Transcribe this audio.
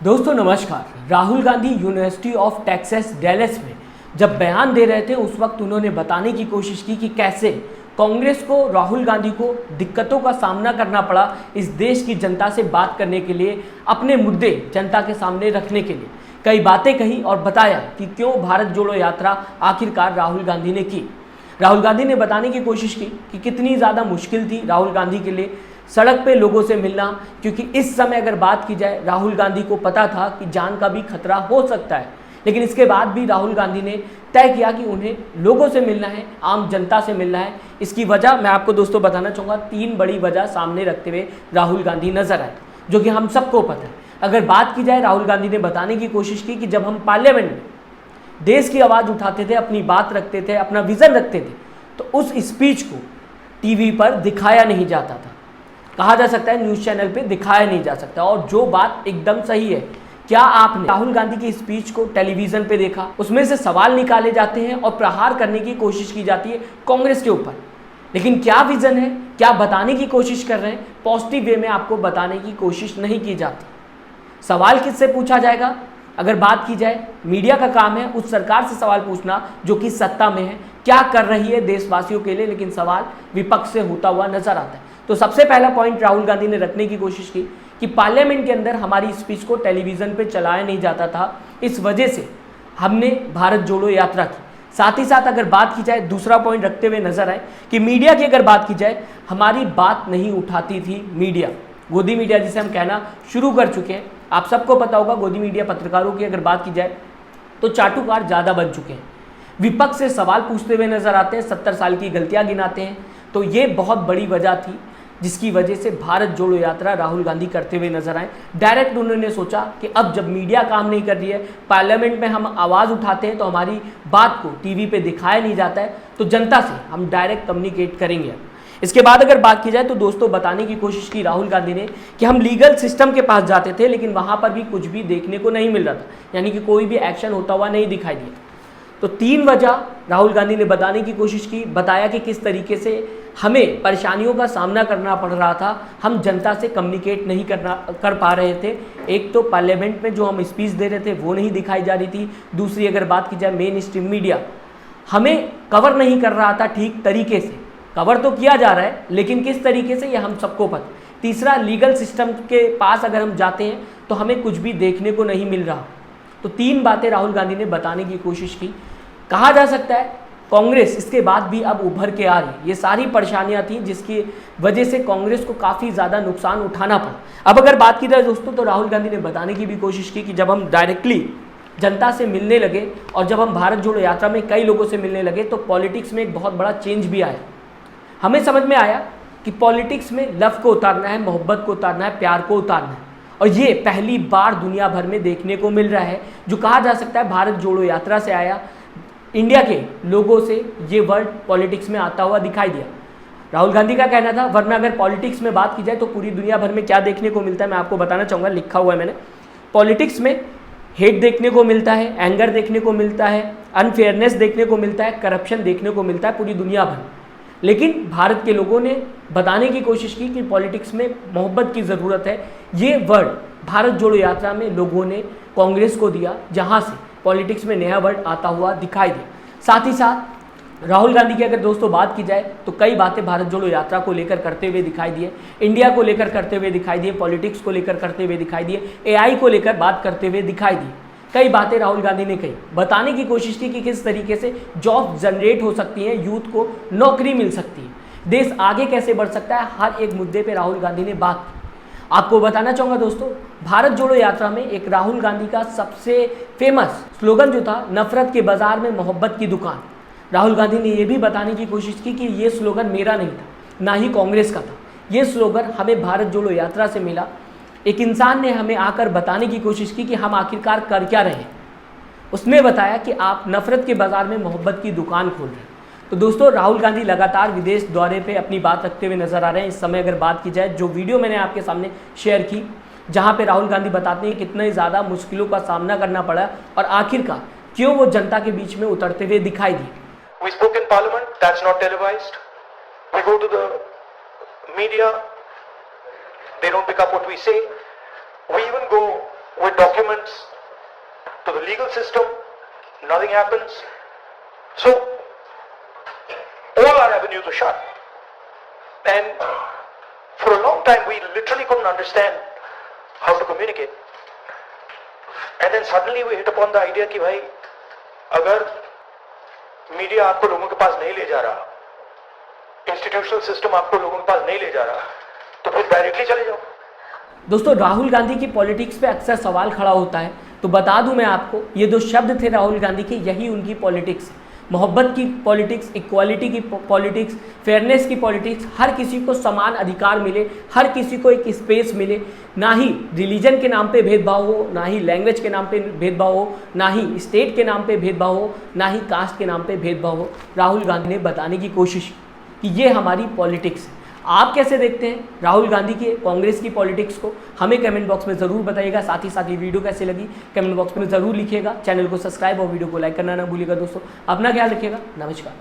दोस्तों नमस्कार। Rahul Gandhi university of Texas Dallas में जब बयान दे रहे थे उस वक्त उन्होंने बताने की कोशिश की कि कैसे कांग्रेस को, राहुल गांधी को दिक्कतों का सामना करना पड़ा इस देश की जनता से बात करने के लिए, अपने मुद्दे जनता के सामने रखने के लिए। कई बातें कही और बताया कि क्यों भारत जोड़ो यात्रा आखिरकार राहुल गांधी ने की। राहुल गांधी ने बताने की कोशिश की कि कितनी ज़्यादा मुश्किल थी राहुल गांधी के लिए सड़क पे लोगों से मिलना, क्योंकि इस समय अगर बात की जाए राहुल गांधी को पता था कि जान का भी खतरा हो सकता है, लेकिन इसके बाद भी राहुल गांधी ने तय किया कि उन्हें लोगों से मिलना है, आम जनता से मिलना है। इसकी वजह मैं आपको दोस्तों बताना चाहूँगा, 3 बड़ी वजह सामने रखते हुए राहुल गांधी नजर आए, जो कि हम सबको पता है। अगर बात की जाए, राहुल गांधी ने बताने की कोशिश की कि जब हम पार्लियामेंट में देश की आवाज़ उठाते थे, अपनी बात रखते थे, अपना विज़न रखते थे, तो उस स्पीच को टीवी पर दिखाया नहीं जाता था। कहा जा सकता है न्यूज़ चैनल पे दिखाया नहीं जा सकता। और जो बात एकदम सही है, क्या आपने राहुल गांधी की स्पीच को टेलीविज़न पे देखा? उसमें से सवाल निकाले जाते हैं और प्रहार करने की कोशिश की जाती है कांग्रेस के ऊपर, लेकिन क्या विज़न है, क्या बताने की कोशिश कर रहे हैं? पॉजिटिव वे में आपको बताने की कोशिश नहीं की जाती। सवाल किससे पूछा जाएगा? अगर बात की जाए, मीडिया का काम है उस सरकार से सवाल पूछना जो कि सत्ता में है, क्या कर रही है देशवासियों के लिए, लेकिन सवाल विपक्ष से होता हुआ नजर आता है। तो सबसे पहला पॉइंट राहुल गांधी ने रखने की कोशिश की कि पार्लियामेंट के अंदर हमारी स्पीच को टेलीविज़न पे चलाया नहीं जाता था, इस वजह से हमने भारत जोड़ो यात्रा की। साथ ही साथ अगर बात की जाए, दूसरा पॉइंट रखते हुए नजर आए कि मीडिया की अगर बात की जाए, हमारी बात नहीं उठाती थी मीडिया, गोदी मीडिया जिसे हम कहना शुरू कर चुके हैं। आप सबको पता होगा, गोदी मीडिया पत्रकारों की अगर बात की जाए तो चाटुकार ज़्यादा बन चुके हैं, विपक्ष से सवाल पूछते हुए नजर आते हैं, 70 साल की गलतियां गिनाते हैं। तो ये बहुत बड़ी वजह थी जिसकी वजह से भारत जोड़ो यात्रा राहुल गांधी करते हुए नजर आए। डायरेक्ट उन्होंने सोचा कि अब जब मीडिया काम नहीं कर रही है, पार्लियामेंट में हम आवाज़ उठाते हैं तो हमारी बात को टीवी पे दिखाया नहीं जाता है, तो जनता से हम डायरेक्ट कम्युनिकेट करेंगे। इसके बाद अगर बात की जाए तो दोस्तों बताने की कोशिश की राहुल गांधी ने कि हम लीगल सिस्टम के पास जाते थे, लेकिन वहाँ पर भी कुछ भी देखने को नहीं मिल रहा था, यानी कि कोई भी एक्शन होता हुआ नहीं दिखाई दिया। तो 3 वजह राहुल गांधी ने बताने की कोशिश की, बताया कि किस तरीके से हमें परेशानियों का सामना करना पड़ रहा था, हम जनता से कम्युनिकेट नहीं कर पा रहे थे। एक तो पार्लियामेंट में जो हम स्पीच दे रहे थे वो नहीं दिखाई जा रही थी, दूसरी अगर बात की जाए मेन स्ट्रीम मीडिया हमें कवर नहीं कर रहा था ठीक तरीके से। कवर तो किया जा रहा है लेकिन किस तरीके से, यह हम सबको पता। तीसरा, लीगल सिस्टम के पास अगर हम जाते हैं तो हमें कुछ भी देखने को नहीं मिल रहा। तो 3 बातें राहुल गांधी ने बताने की कोशिश की। कहा जा सकता है कांग्रेस इसके बाद भी अब उभर के आ रही, ये सारी परेशानियां थी जिसकी वजह से कांग्रेस को काफ़ी ज़्यादा नुकसान उठाना पड़ा। अब अगर बात की जाए दोस्तों, तो राहुल गांधी ने बताने की भी कोशिश की कि जब हम डायरेक्टली जनता से मिलने लगे और जब हम भारत जोड़ो यात्रा में कई लोगों से मिलने लगे तो पॉलिटिक्स में एक बहुत बड़ा चेंज भी आया। हमें समझ में आया कि पॉलिटिक्स में लव को उतारना है, मोहब्बत को उतारना है, प्यार को उतारना है, और ये पहली बार दुनिया भर में देखने को मिल रहा है। जो कहा जा सकता है भारत जोड़ो यात्रा से आया, इंडिया के लोगों से ये वर्ड पॉलिटिक्स में आता हुआ दिखाई दिया। राहुल गांधी का कहना था, वरना अगर पॉलिटिक्स में बात की जाए तो पूरी दुनिया भर में क्या देखने को मिलता है मैं आपको बताना चाहूँगा, लिखा हुआ है मैंने। पॉलिटिक्स में हेट देखने को मिलता है, एंगर देखने को मिलता है, अनफेयरनेस देखने को मिलता है, करप्शन देखने को मिलता है पूरी दुनिया भर। लेकिन भारत के लोगों ने बताने की कोशिश की कि पॉलिटिक्स में मोहब्बत की ज़रूरत है। ये वर्ड भारत जोड़ो यात्रा में लोगों ने कांग्रेस को दिया, जहाँ से पॉलिटिक्स में नया वर्ड आता हुआ दिखाई दिया। साथ ही साथ राहुल गांधी की अगर दोस्तों बात की जाए तो कई बातें भारत जोड़ो यात्रा को लेकर करते हुए दिखाई दिए, इंडिया को लेकर करते हुए दिखाई दिए, पॉलिटिक्स को लेकर करते हुए दिखाई दिए, एआई को लेकर बात करते हुए दिखाई दी। कई बातें राहुल गांधी ने कही, बताने की कोशिश की कि किस तरीके से जॉब जनरेट हो सकती हैं, यूथ को नौकरी मिल सकती है, देश आगे कैसे बढ़ सकता है। हर एक मुद्दे पे राहुल गांधी ने बात की। आपको बताना चाहूँगा दोस्तों, भारत जोड़ो यात्रा में एक राहुल गांधी का सबसे फेमस स्लोगन जो था, नफरत के बाजार में मोहब्बत की दुकान। राहुल गांधी ने यह भी बताने की कोशिश की कि ये स्लोगन मेरा नहीं था, ना ही कांग्रेस का था, ये स्लोगन हमें भारत जोड़ो यात्रा से मिला। एक इंसान ने हमें आकर बताने की कोशिश की कि हम आखिरकार कर क्या रहे हैं। उसने बताया कि आप नफरत के बाजार में मोहब्बत की दुकान खोल रहे हैं। तो दोस्तों राहुल गांधी लगातार विदेश दौरे पे अपनी बात रखते हुए नजर आ रहे हैं। इस समय अगर बात की जाए, जो वीडियो मैंने आपके सामने शेयर की, जहां पे राहुल गांधी बताते हैं कितने ज़्यादा मुश्किलों का सामना करना पड़ा और आखिरकार क्यों वो जनता के बीच में उतरते हुए दिखाई दिए। We spoke in parliament, that's not televised. We go to the media, they don't pick up what we say. We even go with documents to the legal system, nothing happens. So all our avenues were shut. And for a long time we literally couldn't understand how to communicate. And then suddenly we hit upon the idea कि भाई अगर media आपको लोगों के पास नहीं ले जा रहा, इंस्टीट्यूशनल सिस्टम आपको लोगों के पास नहीं ले जा रहा, तो फिर डायरेक्टली चले जाओ। दोस्तों, राहुल गांधी की पॉलिटिक्स पे अक्सर सवाल खड़ा होता है, तो बता दूं मैं आपको, ये दो शब्द थे राहुल गांधी के, यही उनकी पॉलिटिक्स है। मोहब्बत की पॉलिटिक्स, इक्वालिटी की पॉलिटिक्स, फेयरनेस की पॉलिटिक्स, हर किसी को समान अधिकार मिले, हर किसी को एक स्पेस मिले, ना ही रिलीजन के नाम पे भेदभाव हो, ना ही लैंग्वेज के नाम पे भेदभाव हो, ना ही स्टेट के नाम पे भेदभाव हो, ना ही कास्ट के नाम पे भेदभाव हो। राहुल गांधी ने बताने की कोशिश कि ये हमारी पॉलिटिक्स है। आप कैसे देखते हैं राहुल गांधी के, कांग्रेस की पॉलिटिक्स को? हमें कमेंट बॉक्स में ज़रूर बताइएगा। साथ ही ये वीडियो कैसे लगी कमेंट बॉक्स में ज़रूर लिखिएगा। चैनल को सब्सक्राइब और वीडियो को लाइक करना ना भूलिएगा। दोस्तों, अपना ख्याल रखिएगा। नमस्कार।